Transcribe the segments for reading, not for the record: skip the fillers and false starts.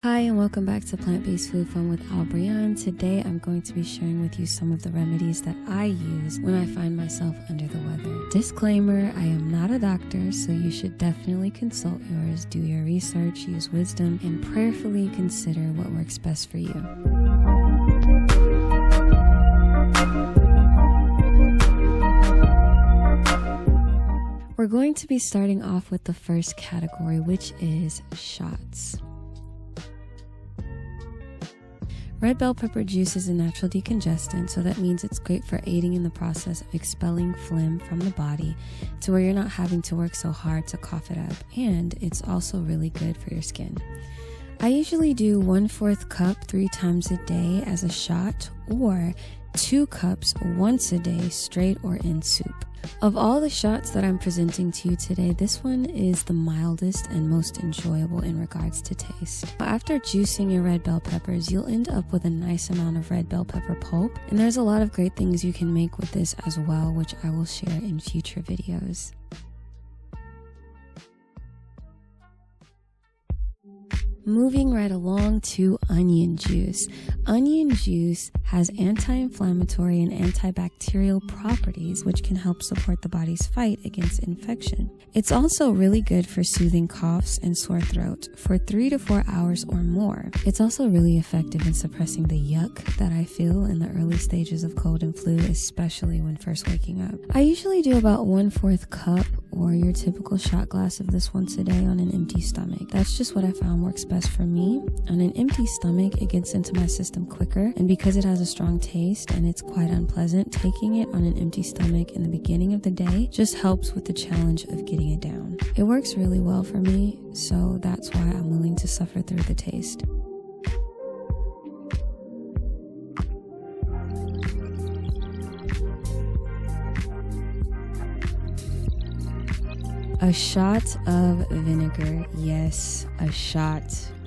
Hi and welcome back to Plant-Based Food Fun with Albrian. Today I'm going to be sharing with you some of the remedies that I use when I find myself under the weather. Disclaimer, I am not a doctor, so you should definitely consult yours, do your research, use wisdom, and prayerfully consider what works best for you. We're going to be starting off with the first category, which is shots. Red bell pepper juice is a natural decongestant, so that means it's great for aiding in the process of expelling phlegm from the body to where you're not having to work so hard to cough it up, and it's also really good for your skin. I usually do 1/4 cup 3 times a day as a shot, or 2 cups once a day straight or in soup. Of all the shots that I'm presenting to you today, this one is the mildest and most enjoyable in regards to taste. After juicing your red bell peppers, you'll end up with a nice amount of red bell pepper pulp, and there's a lot of great things you can make with this as well, which I will share in future videos. Moving right along to onion juice. Onion juice has anti-inflammatory and antibacterial properties which can help support the body's fight against infection. It's also really good for soothing coughs and sore throat for 3 to 4 hours or more. It's also really effective in suppressing the yuck that I feel in the early stages of cold and flu, especially when first waking up. I usually do about 1/4 cup or your typical shot glass of this once a day on an empty stomach. That's just what I found works best for me. On an empty stomach, it gets into my system quicker, and because it has a strong taste and it's quite unpleasant, taking it on an empty stomach in the beginning of the day just helps with the challenge of getting it down. It works really well for me, so that's why I'm willing to suffer through the taste. A shot of vinegar. Yes, a shot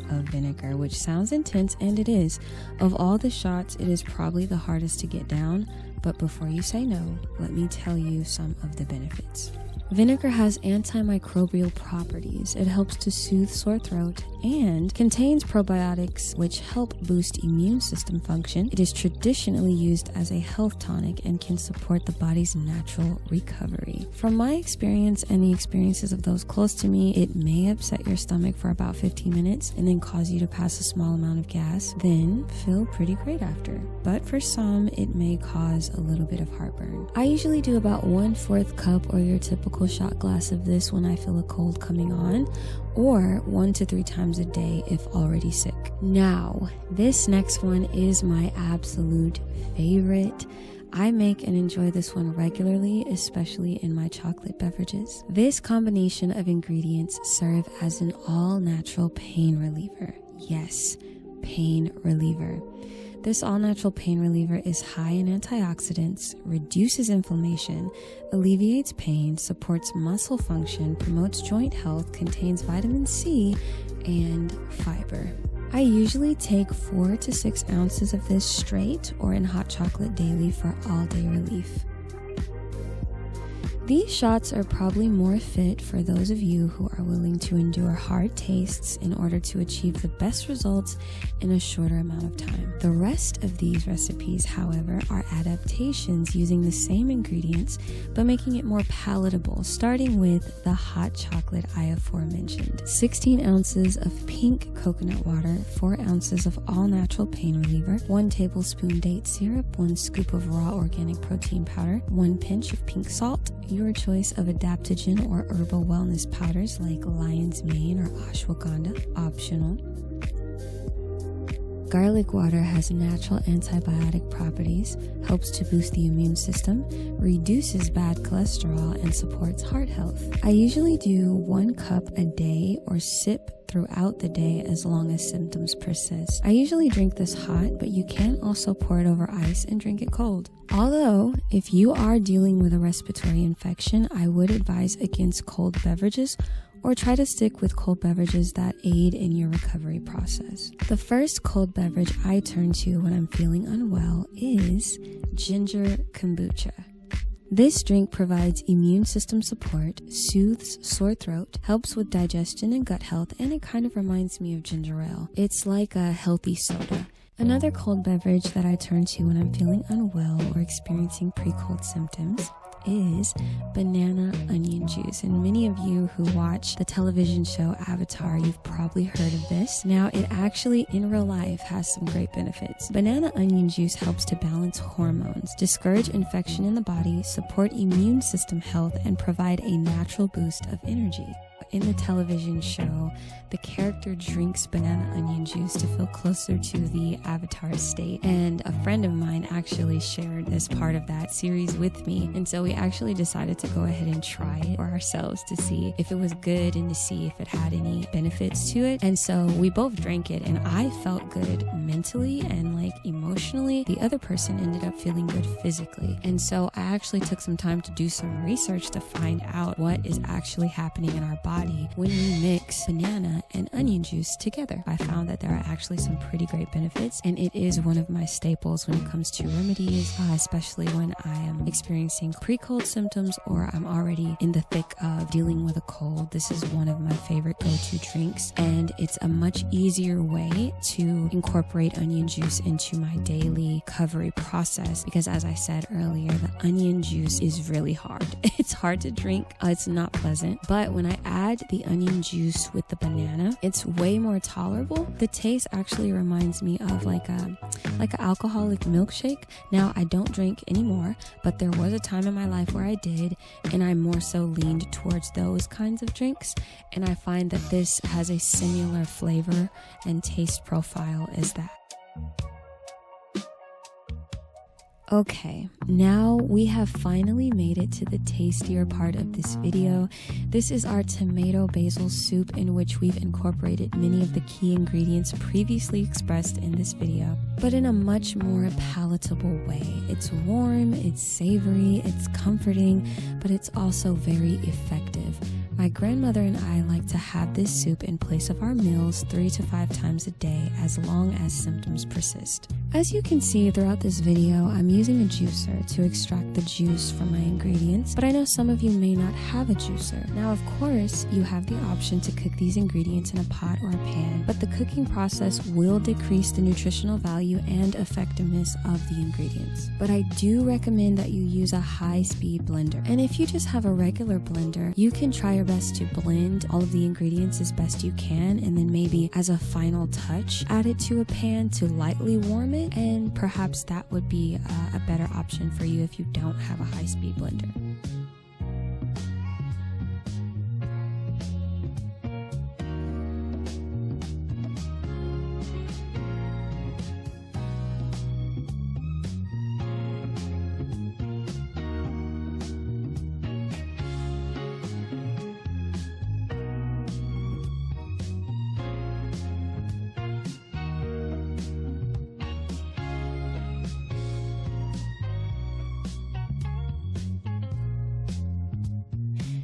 of vinegar, which sounds intense, and it is. Of all the shots, it is probably the hardest to get down, but before you say no, let me tell you some of the benefits. Vinegar has antimicrobial properties. It helps to soothe sore throat and contains probiotics which help boost immune system function. It is traditionally used as a health tonic and can support the body's natural recovery. From my experience and the experiences of those close to me, it may upset your stomach for about 15 minutes and then cause you to pass a small amount of gas, then feel pretty great after. But for some, it may cause a little bit of heartburn. I usually do about 1/4 cup or your typical shot glass of this when I feel a cold coming on, or 1 to 3 times a day if already sick. Now, this next one is my absolute favorite. I make and enjoy this one regularly, especially in my chocolate beverages. This combination of ingredients serve as an all-natural pain reliever. Yes, pain reliever. This all-natural pain reliever is high in antioxidants, reduces inflammation, alleviates pain, supports muscle function, promotes joint health, contains vitamin C, and fiber. I usually take 4 to 6 ounces of this straight or in hot chocolate daily for all-day relief. These shots are probably more fit for those of you who are willing to endure hard tastes in order to achieve the best results in a shorter amount of time. The rest of these recipes, however, are adaptations using the same ingredients but making it more palatable, starting with the hot chocolate I aforementioned. 16 ounces of pink coconut water, 4 ounces of all-natural pain reliever, 1 tablespoon date syrup, 1 scoop of raw organic protein powder, 1 pinch of pink salt, your choice of adaptogen or herbal wellness powders like lion's mane or ashwagandha, optional. Garlic water has natural antibiotic properties, helps to boost the immune system, reduces bad cholesterol, and supports heart health. I usually do 1 cup a day or sip throughout the day as long as symptoms persist. I usually drink this hot, but you can also pour it over ice and drink it cold. Although, if you are dealing with a respiratory infection, I would advise against cold beverages or try to stick with cold beverages that aid in your recovery process. The first cold beverage I turn to when I'm feeling unwell is ginger kombucha. This drink provides immune system support, soothes sore throat, helps with digestion and gut health, and it kind of reminds me of ginger ale. It's like a healthy soda. Another cold beverage that I turn to when I'm feeling unwell or experiencing pre-cold symptoms is banana onion juice. And many of you who watch the television show Avatar, you've probably heard of this. Now, it actually in real life has some great benefits. Banana onion juice helps to balance hormones, discourage infection in the body, support immune system health, and provide a natural boost of energy. In the television show, the character drinks banana onion juice to feel closer to the Avatar state. And a friend of mine actually shared this part of that series with me. And so we actually decided to go ahead and try it for ourselves to see if it was good and to see if it had any benefits to it. And so we both drank it and I felt good mentally and like emotionally. The other person ended up feeling good physically. And so I actually took some time to do some research to find out what is actually happening in our body when we mix banana and onion juice together. I found that there are actually some pretty great benefits, and it is one of my staples when it comes to remedies, especially when I am experiencing pre-cold symptoms or I'm already in the thick of dealing with a cold. This is one of my favorite go-to drinks, and it's a much easier way to incorporate onion juice into my daily recovery process because, as I said earlier, the onion juice is really hard. It's hard to drink. It's not pleasant, but when I add the onion juice with the banana, it's way more tolerable. The taste actually reminds me of like an alcoholic milkshake. Now, I don't drink anymore, but there was a time in my life where I did, and I more so leaned towards those kinds of drinks. And I find that this has a similar flavor and taste profile as that. Okay, now we have finally made it to the tastier part of this video. This is our tomato basil soup, in which we've incorporated many of the key ingredients previously expressed in this video, but in a much more palatable way. It's warm, it's savory, it's comforting, but it's also very effective. My grandmother and I like to have this soup in place of our meals 3 to 5 times a day as long as symptoms persist. As you can see throughout this video, I'm using a juicer to extract the juice from my ingredients, but I know some of you may not have a juicer. Now, of course, you have the option to cook these ingredients in a pot or a pan, but the cooking process will decrease the nutritional value and effectiveness of the ingredients. But I do recommend that you use a high-speed blender. And if you just have a regular blender, you can try your best to blend all of the ingredients as best you can, and then maybe as a final touch, add it to a pan to lightly warm it, and perhaps that would be a better option for you if you don't have a high-speed blender.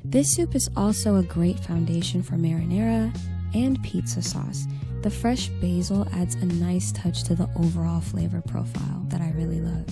This soup is also a great foundation for marinara and pizza sauce. The fresh basil adds a nice touch to the overall flavor profile that I really love.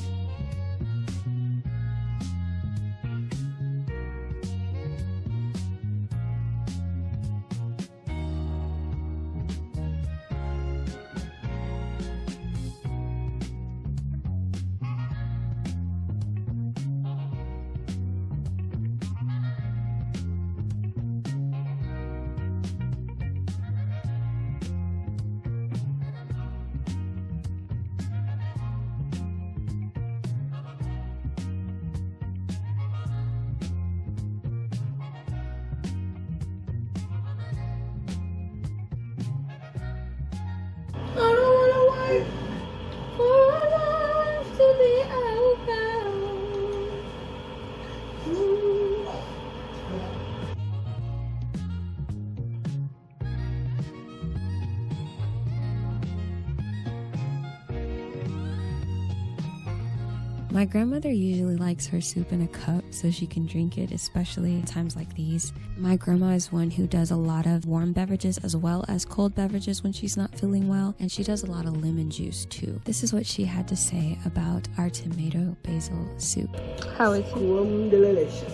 My grandmother usually likes her soup in a cup so she can drink it, especially at times like these. My grandma is one who does a lot of warm beverages as well as cold beverages when she's not feeling well, and she does a lot of lemon juice too. This is what she had to say about our tomato basil soup. How is it? Warm, delicious.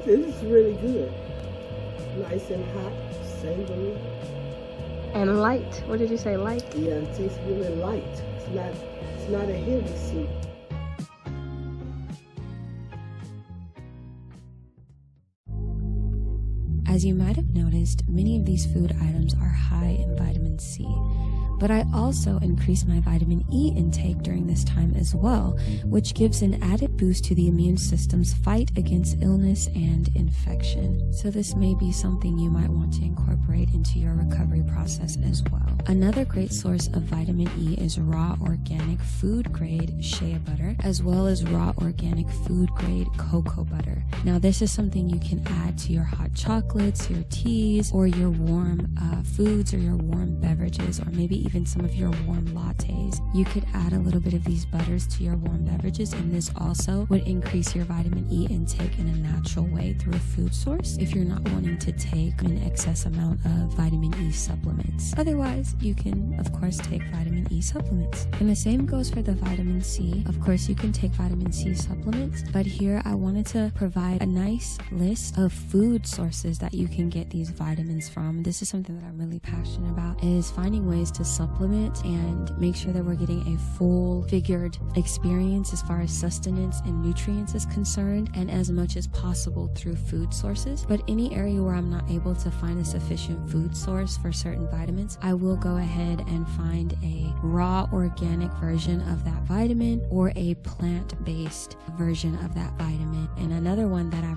This is really good. Nice and hot, savory. And light. What did you say, light? Yeah, it tastes really light. It's not a heavy soup. As you might have noticed, many of these food items are high in vitamin C. But I also increase my vitamin E intake during this time as well, which gives an added boost to the immune system's fight against illness and infection. So this may be something you might want to incorporate into your recovery process as well. Another great source of vitamin E is raw organic food grade shea butter, as well as raw organic food grade cocoa butter. Now this is something you can add to your hot chocolates, your teas, or your warm foods or your warm beverages, or maybe even some of your warm lattes. You could add a little bit of these butters to your warm beverages, and this also would increase your vitamin E intake in a natural way through a food source if you're not wanting to take an excess amount of vitamin E supplements. Otherwise, you can of course take vitamin E supplements. And the same goes for the vitamin C. Of course, you can take vitamin C supplements, but here I wanted to provide a nice list of food sources that you can get these vitamins from. This is something that I'm really passionate about, is finding ways to supplement and make sure that we're getting a full figured experience as far as sustenance and nutrients is concerned, and as much as possible through food sources. But any area where I'm not able to find a sufficient food source for certain vitamins, I will go ahead and find a raw organic version of that vitamin or a plant-based version of that vitamin. And another one that I've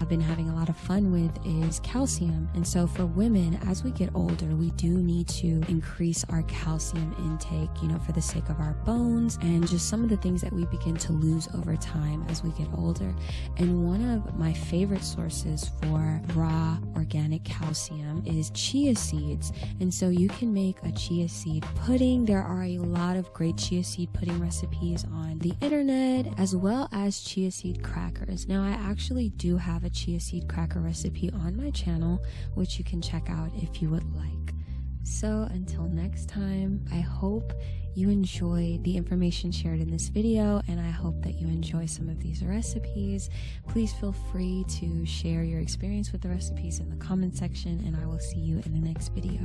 been having a lot of fun with is calcium. And so for women, as we get older, we do need to increase our calcium intake, for the sake of our bones and just some of the things that we begin to lose over time as we get older. And one of my favorite sources for raw organic calcium is chia seeds. And so you can make a chia seed pudding. There are a lot of great chia seed pudding recipes on the internet, as well as chia seed crackers. Now, I actually do have a chia seed cracker recipe on my channel, which you can check out if you would like. So until next time, I hope you enjoy the information shared in this video, and I hope that you enjoy some of these recipes. Please feel free to share your experience with the recipes in the comment section, and I will see you in the next video.